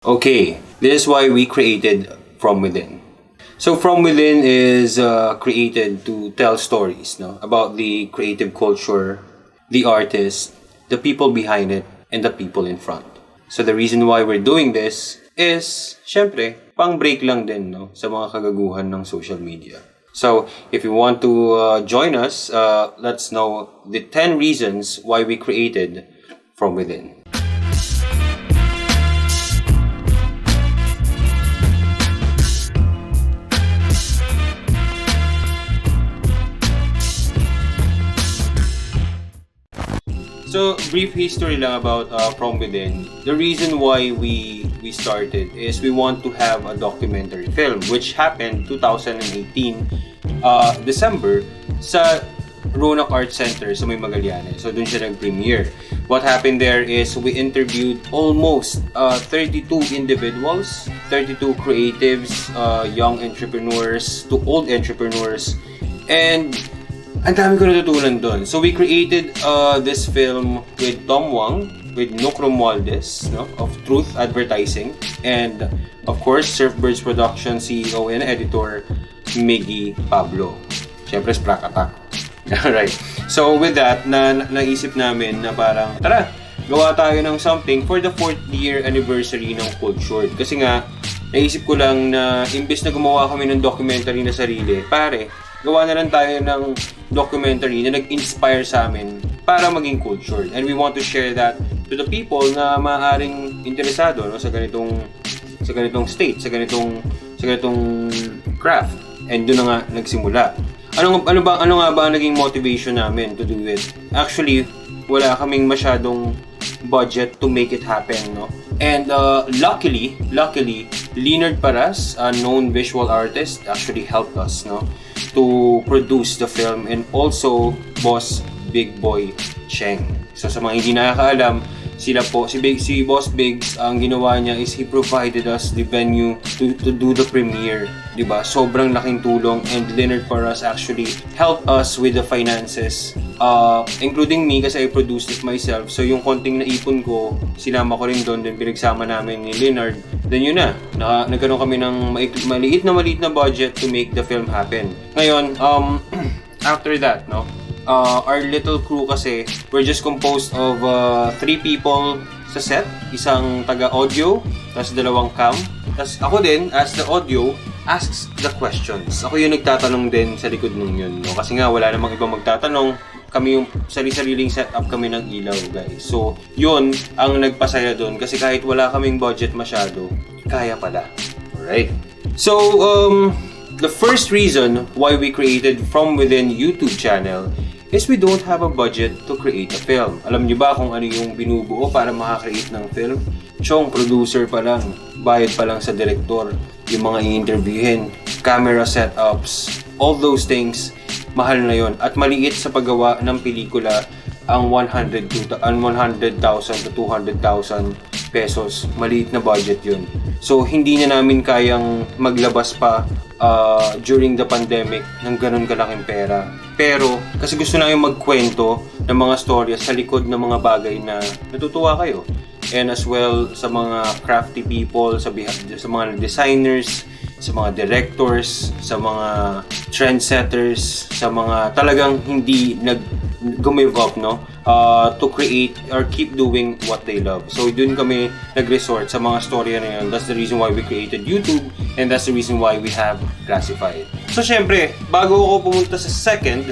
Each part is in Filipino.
Okay, this is why we created From Within. So From Within is created to tell stories, no, about the creative culture, the artists, the people behind it, and the people in front. So the reason why we're doing this is, syempre, pang-break lang din, no, sa mga kagaguhan ng social media. So if you want to join us, let's know the 10 reasons why we created From Within. So, brief history lang about From Within. The reason why we started is we want to have a documentary film which happened 2018 December sa Roanoke Art Center sa May Magallanes. So, dun siya nag-premiere. What happened there is we interviewed almost 32 individuals, 32 creatives, young entrepreneurs to old entrepreneurs, and ang dami ko natutunan doon. So we created this film with Tom Wang, with Nocrom Waldes, no, of Truth Advertising, and of course Surfbirds Production CEO and editor Miggy Pablo. Siyempre Sprack Attack. Alright. So with that, naisip namin na parang tara, gawa tayo ng something for the 4th year anniversary ng Kltrd. Kasi nga, naisip ko lang na imbes na gumawa kami ng documentary na sarili, pare, gawa na lang tayo ng documentary na nag-inspire sa amin para maging Kltrd. And we want to share that to the people na maaaring interesado, no, sa ganitong state, sa ganitong craft. And doon na nga nagsimula. Ano nga ba ang naging motivation namin to do it? Actually, wala kaming masyadong budget to make it happen, no? And luckily, Leonard Paras, a known visual artist, actually helped us, no, to produce the film, and also Boss Big Boy Cheng. So sa mga hindi nakakaalam, sila po, si Boss Biggs, ang ginawa niya is he provided us the venue to do the premiere, di ba? Sobrang laking tulong, and Leonard Paras actually helped us with the finances, including me kasi I produced it myself. So yung konting naipon ko, sinama ko rin doon, then pinagsama namin ni Leonard. Then yun na, nagkaroon kami ng maliit na budget to make the film happen. Ngayon, after that, no, our little crew kasi, we're just composed of 3 people sa set, isang taga-audio, tapos 2 cam, tapos ako din, as the audio, asks the questions. Ako yung nagtatanong din sa likod nung yun, no? Kasi nga, wala namang ibang magtatanong, kami yung sariling setup kami ng ilaw, guys. So, yun ang nagpasaya doon, kasi kahit wala kaming budget masyado, kaya pala. Alright. So, the first reason why we created From Within YouTube channel is we don't have a budget to create a film. Alam niyo ba kung ano yung binubuo para makakreate ng film? Chong, producer pa lang, bayad pa lang sa director, yung mga i-interviewin, camera setups, all those things, mahal na yon. At maliit sa paggawa ng pelikula ang 100,000 to 200,000 pesos. Maliit na budget yun. So, hindi na namin kayang maglabas pa during the pandemic ng ganun kalaking pera. Pero, kasi gusto namin magkwento ng mga storya sa likod ng mga bagay na natutuwa kayo. And as well, sa mga crafty people, sa mga designers, sa mga directors, sa mga trendsetters, sa mga talagang hindi nag-give up, no? To create or keep doing what they love. So, dun kami nag-resort sa mga storya na yun. That's the reason why we created YouTube, and that's the reason why we have Classified. So, syempre, bago ako pumunta sa second,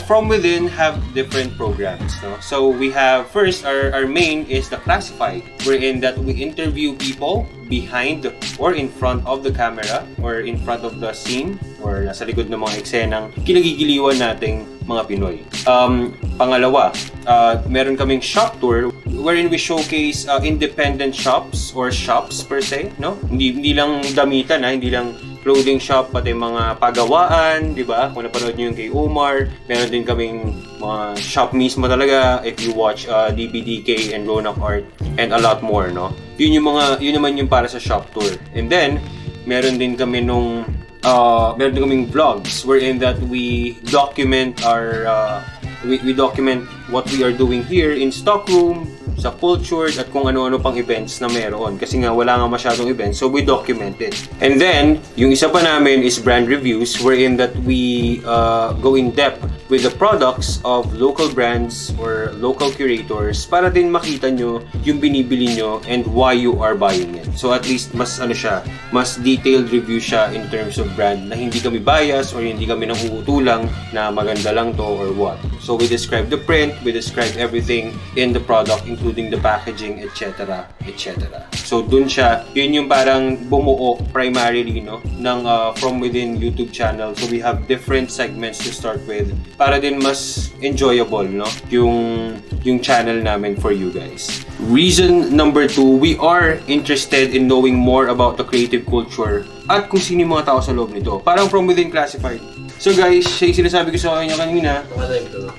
From Within have different programs, no? So, we have, first, our main is the Classified, wherein that we interview people behind or in front of the camera or in front of the scene or nasa likod ng mga eksenang kinagigiliwan nating mga Pinoy. Pangalawa, meron kaming shop tour wherein we showcase independent shops or shops per se, no? Hindi lang damitan, hindi lang clothing shop, pati mga pagawaan, di ba? Kung napanood nyo yung kay Omar, meron din kaming mga shop mismo talaga if you watch DBDK and Roanoke Art and a lot more, no? Yun naman yung para sa shop tour. And then, meron din kami meron din kaming vlogs wherein that we document we document what we are doing here in Stockroom, sa Kltrd at kung ano-ano pang events na meron. Kasi nga wala nga masyadong events, so we document it. And then, yung isa pa namin is brand reviews, wherein that we go in depth with the products of local brands or local curators para din makita nyo yung binibili nyo and why you are buying it. So at least mas mas detailed review siya in terms of brand na hindi kami bias or hindi kami nanguutulang na maganda lang to or what. So we describe the print, we describe everything in the product including the packaging, etc. etc. So dun siya, yun yung parang bumuo primarily no ng From Within YouTube channel. So we have different segments to start with para din mas enjoyable no yung channel namin for you guys. Reason number 2, we are interested in knowing more about the creative culture at kung sino yung mga tao sa loob nito. Parang From Within classified. So guys, siya yung sinasabi ko sa inyo kanina.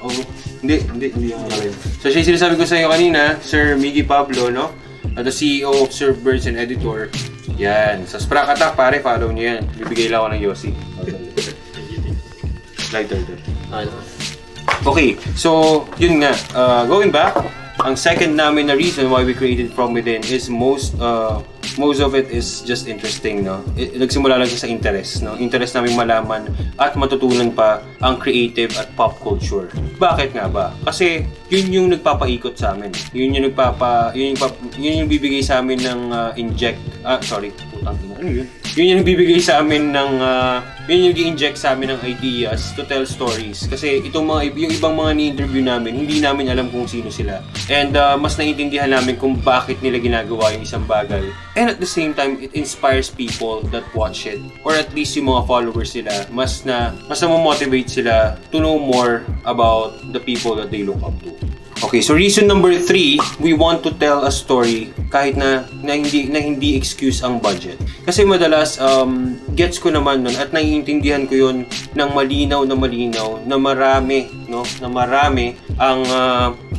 Oh, hindi yung makalive. So siya yung sinasabi ko sa inyo kanina, Sir Miggy Pablo, no? The CEO of Surf Birds and editor. Yan. Sa Sprack Attack, pare, follow niyo yan. Bibigay lang ako ng Yossi. Lighter. Okay, so yun nga. Going back, ang second namin na reason why we created From Within is most of it is just interesting, no? Nagsimula lang siya sa interest, no? Interest namin malaman at matutunan pa ang creative at pop culture. Bakit nga ba? Kasi yun yung nagpapaikot sa amin. Yun yung bibigay sa amin ng Yun yung bibigay sa amin ng yun yung i-inject sa amin ng ideas to tell stories. Kasi yung ibang mga ni-interview namin, hindi namin alam kung sino sila. And mas naiintindihan namin kung bakit nila ginagawa yung isang bagay. And at the same time, it inspires people that watch it. Or at least yung mga followers nila, mas na-motivate sila to know more about the people that they look up to. Okay, so reason number 3, we want to tell a story kahit na hindi excuse ang budget. Kasi madalas, gets ko naman nun at naiintindihan ko yun ng malinaw na marami ang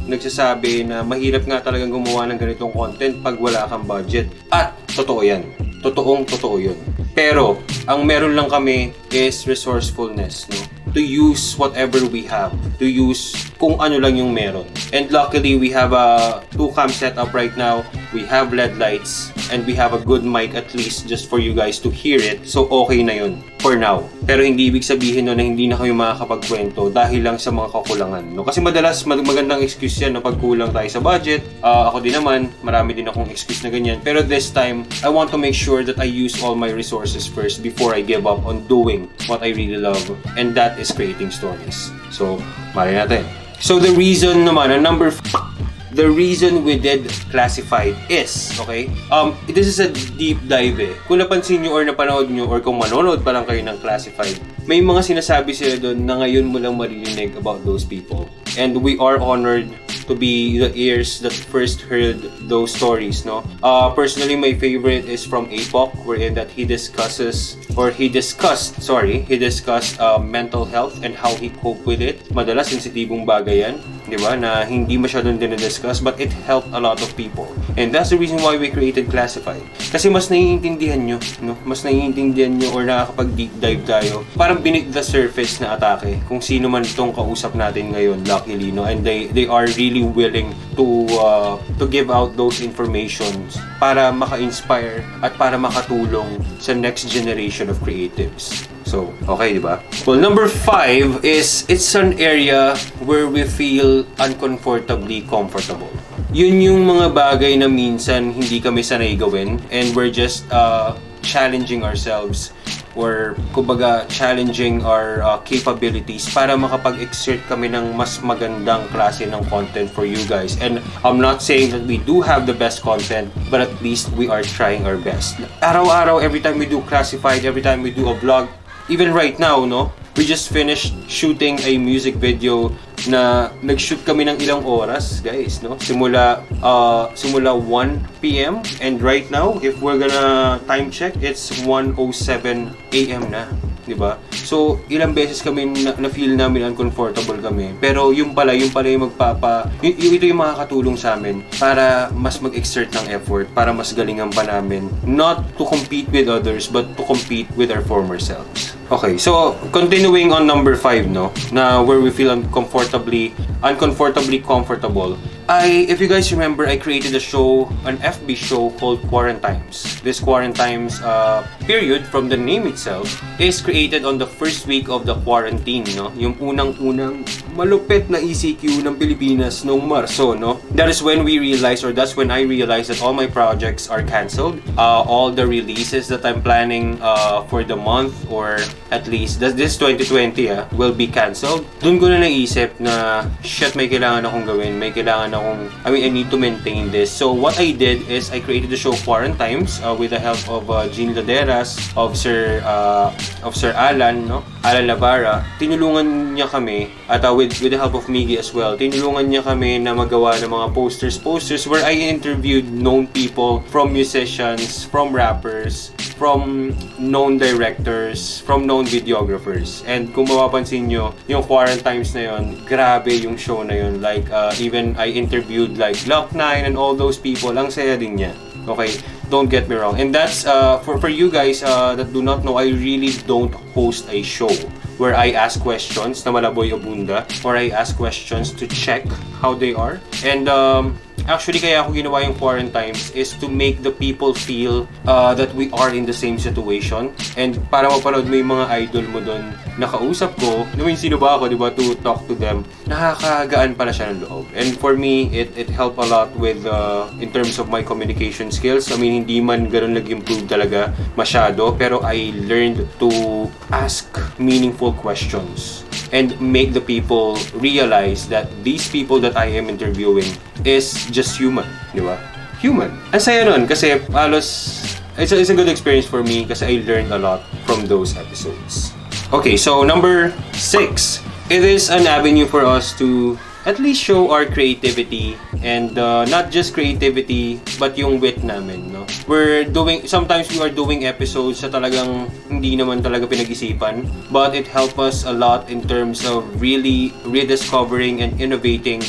nagsasabi na mahirap nga talagang gumawa ng ganitong content pag wala kang budget. At totoo yan. Totoo yun. Pero, ang meron lang kami is resourcefulness, no? To use whatever we have. To use kung ano lang yung meron. And luckily, we have a 2-cam setup right now. We have LED lights. And we have a good mic at least just for you guys to hear it. So, okay na yun for now. Pero hindi ibig sabihin no, na hindi na kami makakapagkwento dahil lang sa mga kakulangan. No? Kasi madalas, magandang excuse yan na pag kulang tayo sa budget. Ako din naman, marami din akong excuse na ganyan. Pero this time, I want to make sure that I use all my resources first before I give up on doing what I really love. And that is creating stories. So, mali natin. So, the reason naman, the reason we did classified is, okay? This is a deep dive eh. Kung napansin nyo or napanood nyo or kung manonood pa lang kayo ng classified, may mga sinasabi sila doon na ngayon mo lang maririnig about those people. And we are honored to be the ears that first heard those stories, no? Personally, my favorite is from Apoc, wherein that he discussed mental health and how he coped with it. Madalas, sensitibong bagay yan, di ba? Na hindi masyadong dinidiscuss, but it helped a lot of people. And that's the reason why we created Classified. Kasi mas naiintindihan nyo, no? Mas naiintindihan nyo or nakakapag-deep dive tayo. Parang beneath the surface na atake. Kung sino man itong kausap natin ngayon, luckily, no? And they are really willing to give out those informations para maka-inspire at para makatulong sa next generation of creatives. So, okay, di ba? Well, number 5 is it's an area where we feel uncomfortably comfortable. Yun yung mga bagay na minsan hindi kami sanay gawin and we're just challenging ourselves or kumbaga challenging our capabilities para makapag-exert kami ng mas magandang klase ng content for you guys. And I'm not saying that we do have the best content, but at least we are trying our best. Araw-araw, every time we do classified, every time we do a vlog, even right now, no? We just finished shooting a music video na nag-shoot kami ng ilang oras, guys, no? Simula 1 PM and right now, if we're gonna time check, it's 1:07 AM na, di ba? So, ilang beses kami na feel namin uncomfortable kami. Pero yung pala yung ito yung makakatulong sa amin para mas mag-exert ng effort, para mas galingan pa namin. Not to compete with others, but to compete with our former selves. Okay, so continuing on number 5, no, na where we feel uncomfortably comfortable. If you guys remember, I created a show, an FB show called Quarantimes. This Quarantimes period, from the name itself, is created on the first week of the quarantine, no? Yung unang-unang malupit na ECQ ng Pilipinas noong Marso, no? That is when we realized, or that's when I realized that all my projects are cancelled. All the releases that I'm planning for the month, or at least this 2020 will be cancelled. Doon ko na naisip na, shit, may kailangan akong gawin, I need to maintain this. So what I did is I created the show Quarantimes with the help of Jean Laderas, of Sir Alan, no? Alan Lavara. Tinulungan niya kami, at with the help of Miggy as well, tinulungan niya kami na magawa ng mga posters where I interviewed known people, from musicians, from rappers, from known directors, from known videographers. And kung mapapansin nyo, yung Quarantimes na yun, grabe yung show na yun. Like, even I interviewed like Lock9 and all those people. Ang saya din niya. Okay? Don't get me wrong. And that's, for you guys that do not know, I really don't host a show where I ask questions na malaboy o bunda, or I ask questions to check how they are. And actually, kaya ako ginawa yung Quarantimes is to make the people feel that we are in the same situation. And para mapanood mo yung mga idol mo doon, nakausap ko, sino ba ako, di ba, to talk to them, nakakagaan pala siya ng loob. And for me, it helped a lot with, in terms of my communication skills. I mean, hindi man ganun nag-improve talaga masyado, pero I learned to ask meaningful questions and make the people realize that these people that I am interviewing is just human, di ba? Human. Ang saya nun kasi halos it's a good experience for me kasi I learned a lot from those episodes. Okay, so number 6. It is an avenue for us to at least show our creativity, and not just creativity but yung wit namin, no? Sometimes we are doing episodes na talagang hindi naman talaga pinag-isipan, but it helped us a lot in terms of really rediscovering and innovating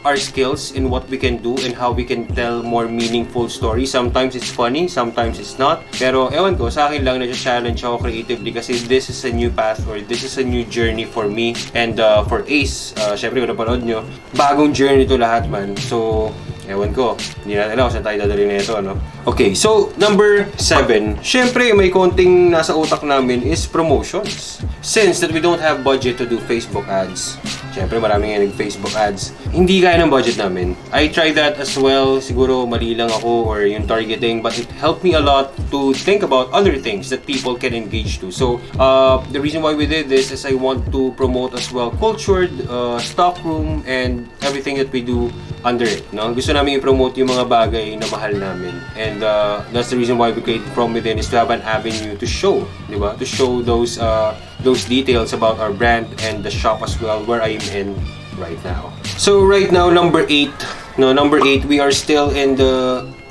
our skills in what we can do and how we can tell more meaningful stories. Sometimes it's funny, sometimes it's not, pero ewan ko, sa akin lang na-challenge ako creatively kasi this is a new path, or this is a new journey for me and for Ace. Syempre kung napanood nyo, bagong journey to lahat man. So, ewan ko, hindi natin alam kung saan tayo dadali na ito, no? Okay, so number 7, syempre may konting nasa utak namin is promotions. Since that we don't have budget to do Facebook ads, syempre marami nga nag-Facebook ads, hindi kaya ng budget namin. I tried that as well, siguro mali lang ako or yung targeting, but it helped me a lot to think about other things that people can engage to. So, the reason why we did this is I want to promote as well Kltrd, Stockroom, and everything that we do under it, no? Gusto namin i-promote yung mga bagay na mahal namin. And that's the reason why we created From Within, is to have an avenue to show, di ba? To show those details about our brand and the shop as well, where I am in right now. So right now, number 8, we are still in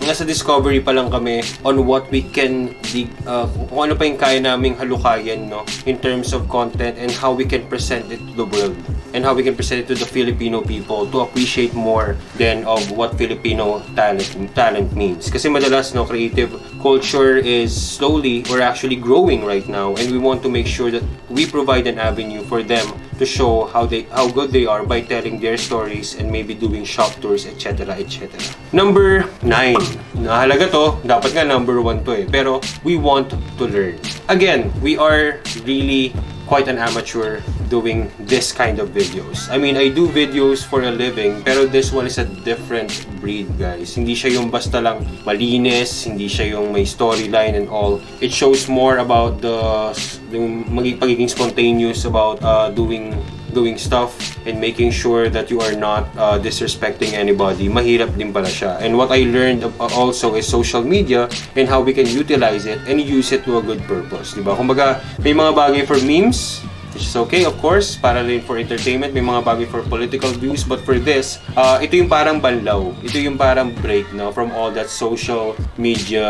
nasa discovery pa lang kami on what we can kung ano pa yung kaya naming halukayan, no, in terms of content and how we can present it to the world and how we can present it to the Filipino people to appreciate more than of what Filipino talent means. Kasi madalas, no, creative culture is slowly or actually growing right now, and we want to make sure that we provide an avenue for them to show how good they are by telling their stories and maybe doing shop tours, etc., etc. Number 9. Nahalaga to, dapat nga number 1 to eh. Pero we want to learn. Again, we are really quite an amateur doing this kind of videos. I mean, I do videos for a living, pero this one is a different breed, guys. Hindi siya yung basta lang malinis, hindi siya yung may storyline and all. It shows more about yung pagiging spontaneous about doing stuff and making sure that you are not disrespecting anybody. Mahirap din pala siya. And what I learned also is social media and how we can utilize it and use it to a good purpose, diba? Kumbaga, may mga bagay for memes, which is okay, of course, para rin for entertainment, may mga bagay for political views, but for this, ito yung parang banlaw, ito yung parang break, no, from all that social media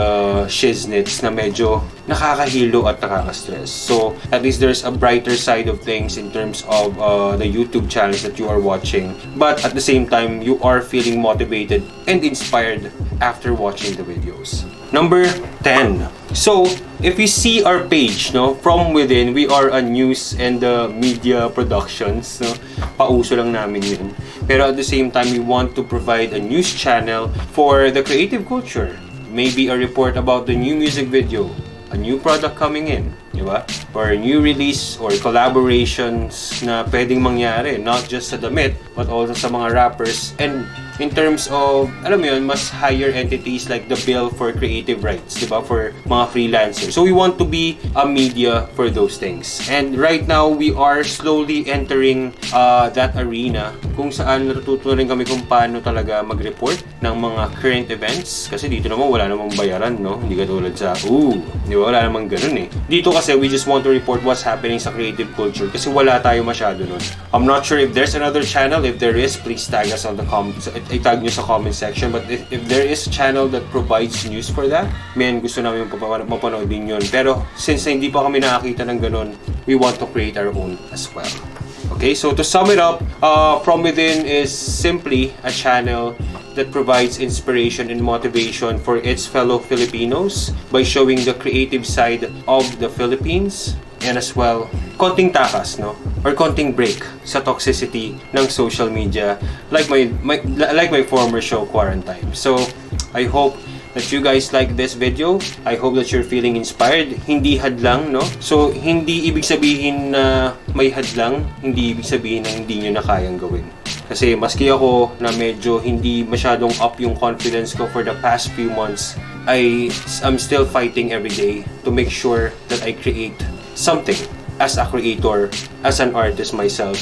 shiznits na medyo nakakahilo at nakaka-stress. So, at least there's a brighter side of things in terms of the YouTube channels that you are watching, but at the same time, you are feeling motivated and inspired after watching the videos. Number 10. So, if you see our page, no, From Within, we are a news and media productions. No? Pauso lang namin yun. Pero at the same time, we want to provide a news channel for the creative culture. Maybe a report about the new music video, a new product coming in, di ba? Or a new release or collaborations na pwedeng mangyari, not just sa damit, but also sa mga rappers. And in terms of, alam mo yun, mas higher entities like the bill for creative rights, di ba? For mga freelancers. So we want to be a media for those things. And right now, we are slowly entering that arena kung saan natututo rin kami kung paano talaga mag-report ng mga current events. Kasi dito naman wala namang bayaran, no? Hindi katulad sa, di ba? Wala namang ganun eh. Dito kasi we just want to report what's happening sa creative culture kasi wala tayo masyado nun. I'm not sure if there's another channel. If there is, please tag us on the comments. Itag nyo sa comment section. But if there is a channel that provides news for that, man, gusto namin mapanood din yun. Pero since hindi pa kami nakakita ng ganun, we want to create our own as well. Okay, so to sum it up, From Within is simply a channel that provides inspiration and motivation for its fellow Filipinos by showing the creative side of the Philippines, and as well, konting takas, no? Or konting break sa toxicity ng social media like my former show, Quarantine. So, I hope that you guys like this video. I hope that you're feeling inspired. Hindi hadlang, no? So, hindi ibig sabihin na may hadlang, hindi ibig sabihin na hindi nyo na kayang gawin. Kasi maski ako na medyo hindi masyadong up yung confidence ko for the past few months, I'm still fighting every day to make sure that I create something as a creator, as an artist myself.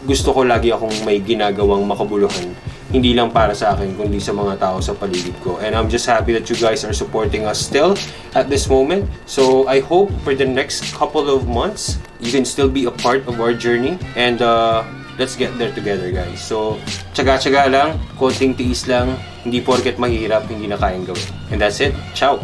Gusto ko lagi akong may ginagawang makabuluhan. Hindi lang para sa akin, kundi sa mga tao sa paligid ko. And I'm just happy that you guys are supporting us still at this moment. So I hope for the next couple of months, you can still be a part of our journey. And let's get there together, guys. So, tsaga-tsaga lang, konting tiis lang, hindi porket mahirap, hindi na kayang gawin. And that's it. Ciao!